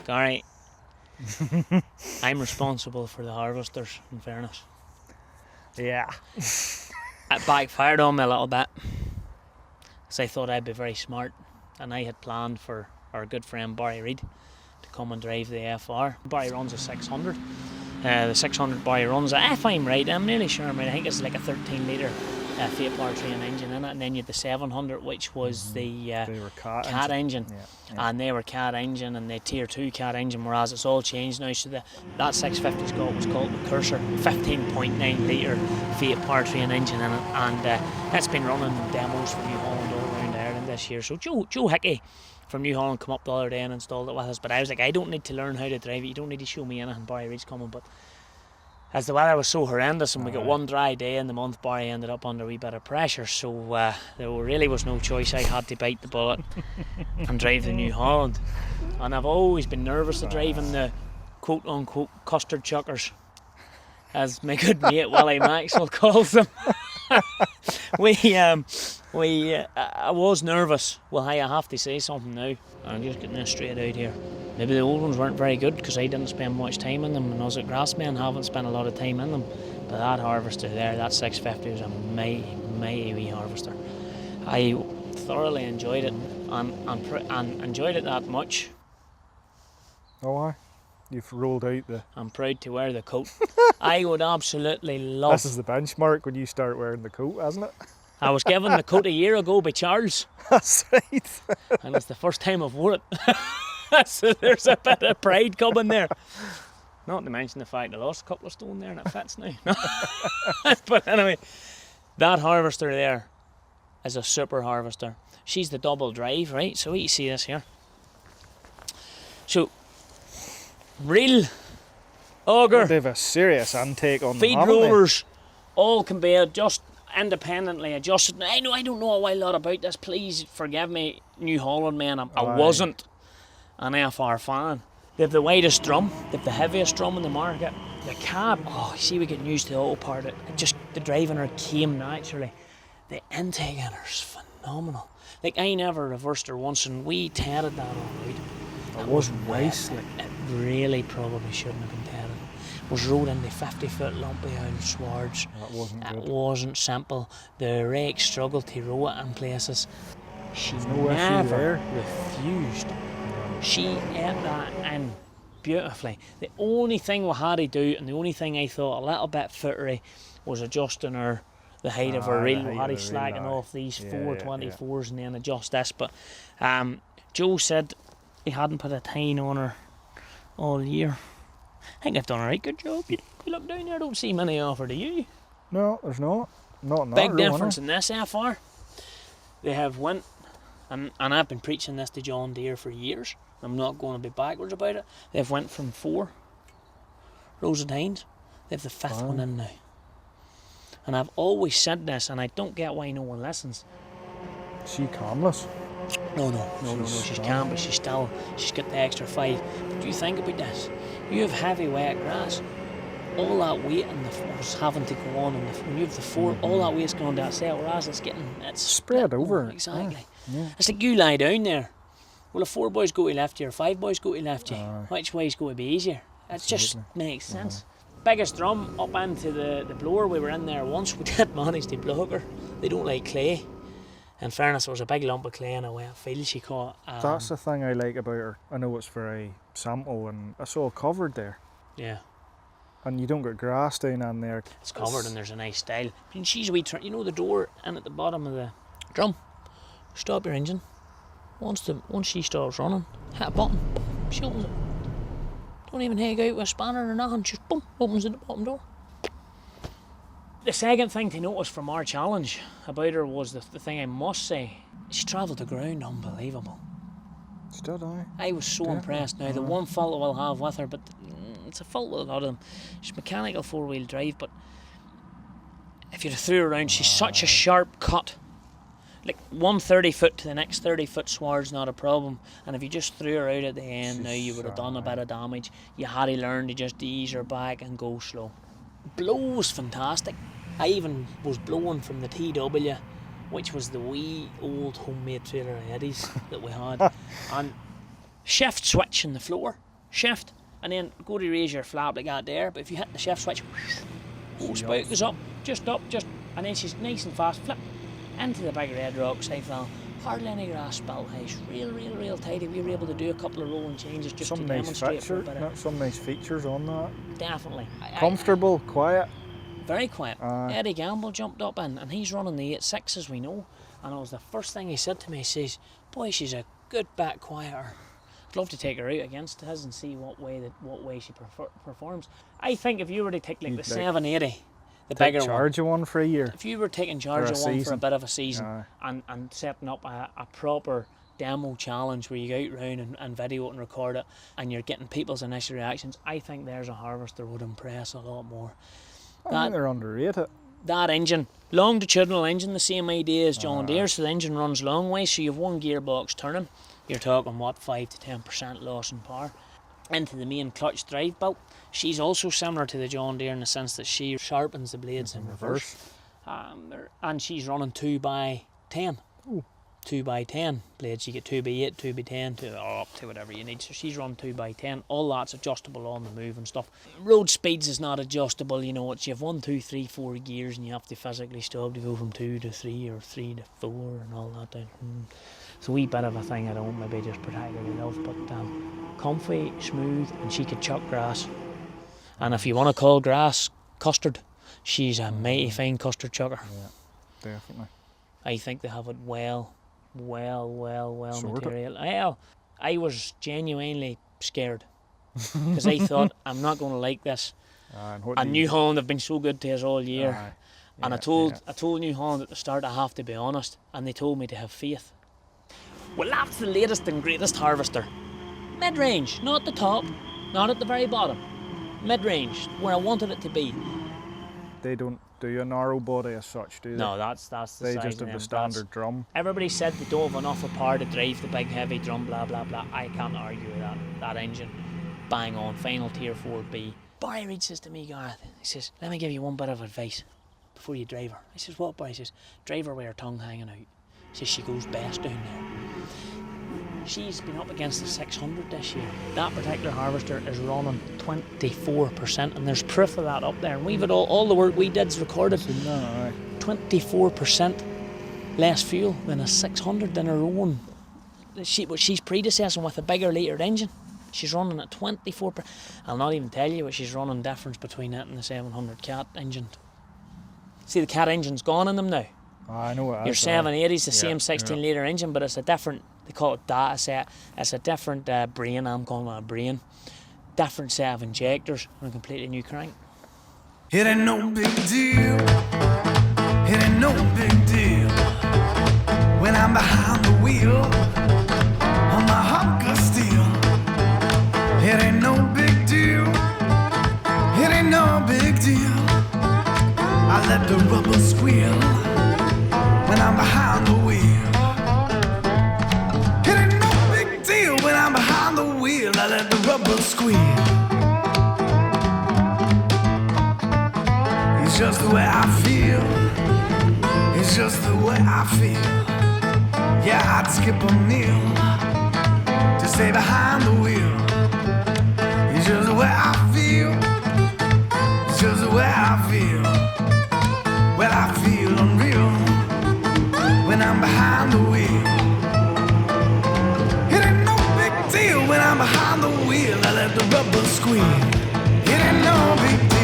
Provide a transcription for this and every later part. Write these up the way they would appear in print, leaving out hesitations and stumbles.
Gary, I'm responsible for the harvesters, in fairness. Yeah. It backfired on me a little bit, because I thought I'd be very smart, and I had planned for our good friend Barry Reid to come and drive the FR. Barry runs a 600. The 600 Barry runs, if I'm right, I'm nearly sure I'm right, I think it's like a 13 litre Fiat powertrain engine in it, and then you had the 700, which was the They were cat engine. Yeah. And they were cat engine, and the tier 2 cat engine, whereas it's all changed now. So that 650's got what's called the Cursor, 15.9 litre Fiat powertrain engine in it, and that's been running demos for New Holland all around Ireland this year. So Joe Hickey from New Holland come up the other day and installed it with us, but I was like, I don't need to learn how to drive it, you don't need to show me anything. Barry Reid's coming, but as the weather was so horrendous and we got one dry day in the month, Barry ended up under a wee bit of pressure, so there really was no choice. I had to bite the bullet and drive the New Holland. And I've always been nervous of driving the quote-unquote custard chuckers, as my good mate Willie Maxwell calls them. I was nervous. Well, hey, I have to say something now. I'm just getting this straight out here. Maybe the old ones weren't very good because I didn't spend much time in them, and us at GRASSMEN haven't spent a lot of time in them. But that harvester there, that 650, was a mighty wee harvester. I thoroughly enjoyed it, and enjoyed it that much. Oh, aye. You've rolled out the... I'm proud to wear the coat. I would absolutely love... This is the benchmark when you start wearing the coat, isn't it? I was given the coat a year ago by Charles. That's right. And it's the first time I've worn it. So there's a bit of pride coming there. Not to mention the fact I lost a couple of stone there and it fits now. But anyway, that harvester there is a super harvester. She's the double drive, right? So you see this here. So, real auger. They have a serious intake on feed them, haven't rollers, all can be independently adjusted. I don't know a whole lot about this. Please forgive me, New Holland man. I wasn't an FR fan. They have the widest drum, they have the heaviest drum in the market. The cab, see, we getting used to the auto part. The driving her came naturally. The intake in her is phenomenal. Like, I never reversed her once, and we teared that all right. It was nice. It really probably shouldn't have been teared. It was rode in the 50-foot lumpy old swords. That wasn't good. It wasn't simple. The rake struggled to row it in places. She no never refused. She ate that in beautifully. The only thing we had to do, and the only thing I thought a little bit footery, was adjusting the height of her reel. We had to slacken off these 424s and then adjust this. But Joe said he hadn't put a tine on her all year. I think I've done a right good job. You look down there, I don't see many offer to you. No, there's not. Not in that Big room, difference in this FR. They have went, and I've been preaching this to John Deere for years. I'm not going to be backwards about it. They've went from 4 rows of tines. They have the 5th one in now. And I've always said this, and I don't get why no one listens. Is she calmless? No, she's calm, but she's got the extra 5. But do you think about this? You have heavy wet grass. All that weight was having to go on, when you have the 4, all that weight's going on that set, whereas it's spread over. Exactly. Yeah. It's like you lie down there. Will if 4 boys go to left you or 5 boys go to left you? Which way's going to be easier? It just makes sense. Biggest drum up into the blower. We were in there once. We did manage to block her. They don't like clay. In fairness, there was a big lump of clay in a wet field she caught. That's the thing I like about her. I know it's very simple and it's all covered there. Yeah. And you don't get grass down in there. It's covered and there's a nice style. I mean, she's a wee turn. You know the door in at the bottom of the drum? Stop your engine. Once she stops running, hit a button, she opens it. Don't even hang out with a spanner or nothing, just boom, opens the bottom door. The second thing to notice from our challenge about her was the thing I must say, she travelled the ground unbelievable. She did, I was so impressed. Now, the one fault I will have with her, but it's a fault with a lot of them, she's mechanical 4-wheel drive, but if you threw her around, she's such a sharp cut. Like 130 foot to the next 30 foot sward's not a problem, and if you just threw her out at the end, now you would have done a bit of damage. You had to learn to just ease her back and go slow. Blow was fantastic. I even was blowing from the TW, which was the wee old homemade trailer Eddies that we had, and shift switch in the floor. shift, and then go to raise your flap like that there, but if you hit the shift switch, spout goes up, and then she's nice and fast, flip, into the big red rocks. I found hardly any grass spilt house, real tidy. We were able to do a couple of rolling changes just to demonstrate for a bit of... Some nice features on that. Definitely. Comfortable, quiet. Very quiet. Eddie Gamble jumped up in, and he's running the 8.6 as we know, and it was the first thing he said to me. He says, boy, she's a good bit quieter. I'd love to take her out against his and see what way she performs. I think if you were to take like the 780, the bigger one, charge of one for a year. If you were taking charge of one for a bit of a season and setting up a proper demo challenge where you go out round and video it and record it, and you're getting people's initial reactions, I think there's a harvester would impress a lot more. I think they're underrated. That engine, longitudinal engine, the same idea as John Deere, so the engine runs long way, so you have one gearbox turning. You're talking, what, 5 to 10% loss in power. Into the main clutch drive belt. She's also similar to the John Deere in the sense that she sharpens the blades in reverse. And she's running 2x10. Ooh. 2x10 blades. You get 2x8, 2x10, up to whatever you need. So she's run 2x10. All that's adjustable on the move and stuff. Road speeds is not adjustable. You know, you have 1, 2, 3, 4 gears, and you have to physically stop to go from 2 to 3 or 3 to 4 and all that down. It's a wee bit of a thing I don't maybe just particularly love, but comfy, smooth, and she could chuck grass. And if you want to call grass custard, she's a mighty fine custard chucker. Yeah, definitely. I think they have it well Sorted. material. I was genuinely scared because I thought I'm not going to like this. And New Holland have been so good to us all year. And I told New Holland at the start I have to be honest, and they told me to have faith. Well, that's the latest and greatest harvester. Mid-range, not the top, not at the very bottom. Mid-range, where I wanted it to be. They don't do a narrow body as such, do they? No, that's the they size just of have them. the standard drum. Everybody said they don't have enough of power to drive the big heavy drum, blah blah blah. I can't argue with that. That engine, bang on, final tier 4B. Barry Reid says to me, Gareth, he says, let me give you one bit of advice before you drive her. I says, what, Barry? He says, drive her with her tongue hanging out. He says, she goes best down there. She's been up against the 600 this year. That particular harvester is running 24%, and there's proof of that up there. And we've had all the work we did's recorded. 24% less fuel than a 600 than her own. She's predecessing with a bigger litre engine. She's running at 24%. I'll not even tell you what she's running difference between it and the 700 cat engine. See, the cat engine's gone in them now. I know what. Your 780's the same 16 litre engine, but it's a different, they call it data set. It's a different brain, I'm calling it a brain. Different set of injectors and a completely new crank. It ain't no big deal. It ain't no big deal. When I'm behind the wheel on my hunk of steel. It ain't no big deal. It ain't no big deal. I let the rubber squeal when I'm behind the wheel. It ain't no big deal when I'm behind the wheel. I let the rubber squeal. It's just the way I feel. It's just the way I feel. Yeah, I'd skip a meal to stay behind the wheel. It's just the way I feel. It's just the way I feel. Well, I feel unreal when I'm behind the wheel. It ain't no big deal when I'm behind the wheel. I let the rubber squeal. It ain't no big deal.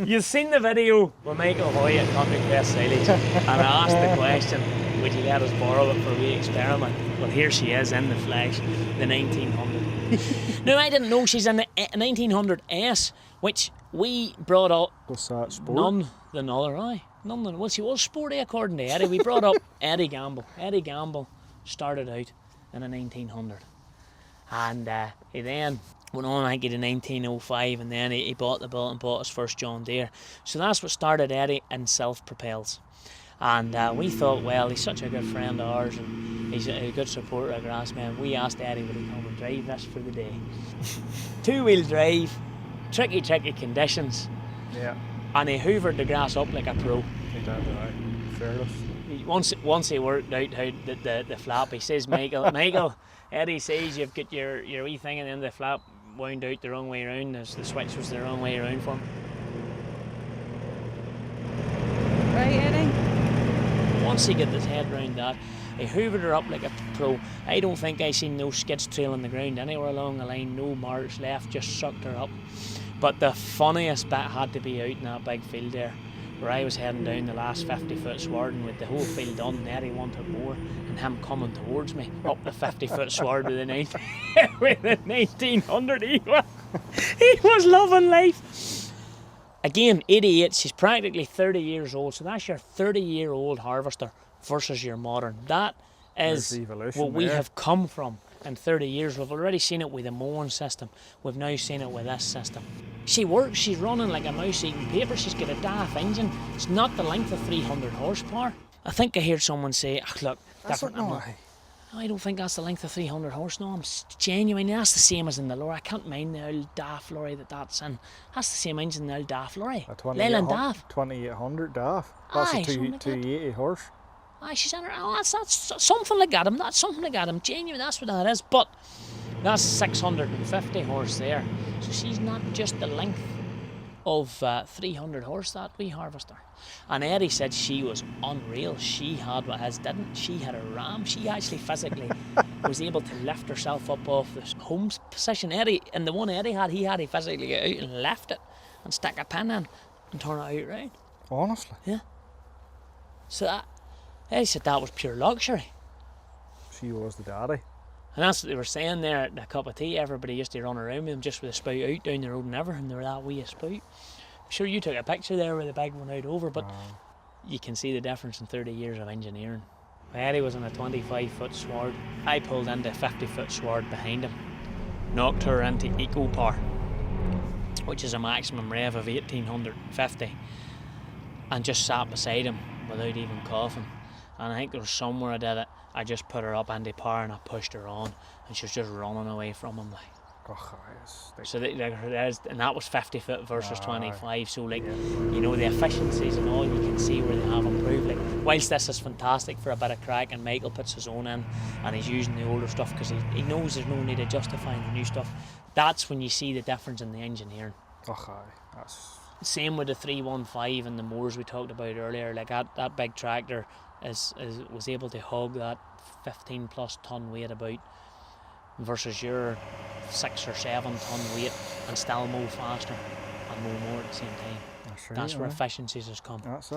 You've seen the video with Michael Hoy at Country Crest Silage, and I asked the question, would you let us borrow it for a wee experiment? Well, here she is in the flesh, the 1900. No, I didn't know she's in the 1900S, which we brought up. What's that, sport? None than other, well, she was sporty according to Eddie. We brought up Eddie Gamble. Eddie Gamble started out in a 1900, and he then went on, I think, in 1905, and then he bought the boat and bought his first John Deere. So that's what started Eddie in self-propels. And we thought, well, he's such a good friend of ours, and he's a good supporter of GRASSMEN. We asked Eddie would he come and drive this for the day. Two-wheel drive, tricky conditions. Yeah. And he hoovered the grass up like a pro. He did, aye. Fearless. Once he worked out how the flap, he says, Michael, Eddie says you've got your wee thing and then the flap wound out the wrong way around. The switch was the wrong way around for him. Right, Eddie? Once he got his head round that, he hoovered her up like a pro. I don't think I seen no skids trailing the ground anywhere along the line, no marks left, just sucked her up. But the funniest bit had to be out in that big field there, where I was heading down the last 50-foot sward, and with the whole field done, and Eddie wanted more, and him coming towards me up the 50-foot sward with the 1900. He was loving life. Again, 88, she's practically 30 years old, so that's your 30-year-old harvester versus your modern. That is what we have come from in 30 years. We've already seen it with the mowing system. We've now seen it with this system. She works, she's running like a mouse eating paper. She's got a daft engine. It's not the length of 300 horsepower. I think I heard someone say, oh, look, That's different. not No, I don't think that's the length of 300 horse. No, I'm genuine. That's the same as in the lorry. I can't mind the old daft lorry that's in. That's the same engine in the old daft lorry. Leyland daft. 2800 daft. That's Aye, a something like that. 280 horse. Aye, she's in her. Oh, that's something like that. That's something like that. Genuine, that's what that is. But that's 650 horse there. So she's not just the length of 300 horse, that wee harvester. And Eddie said she was unreal. She had what his didn't. She had a ram. She actually physically was able to lift herself up off the home position. Eddie, and the one Eddie had, he physically get out and lift it and stick a pin in and turn it out right. Honestly. Yeah. So that, Eddie said that was pure luxury. She was the daddy. And that's what they were saying there at the cup of tea. Everybody used to run around with them just with a spout out down the road and everything. They were that wee a spout. I'm sure you took a picture there with the big one out over, but you can see the difference in 30 years of engineering. Eddie was on a 25-foot sward. I pulled into a 50-foot sward behind him, knocked her into eco power, which is a maximum rev of 1850, and just sat beside him without even coughing. And I think there was somewhere I did it. I just put her up into power and I pushed her on, and she was just running away from him. So and that was 50 foot versus 25. So like, you know, the efficiencies and all, you can see where they have improved. Like, whilst this is fantastic for a bit of crack, and Michael puts his own in, and he's using the older stuff because he knows there's no need of justifying the new stuff. That's when you see the difference in the engineering. That's Same with the 315 and the mowers we talked about earlier. Like that big tractor was able to hog that 15 plus ton weight about, versus your 6 or 7 ton weight, and still mow faster and mow more at the same time. That's where efficiencies has come. it.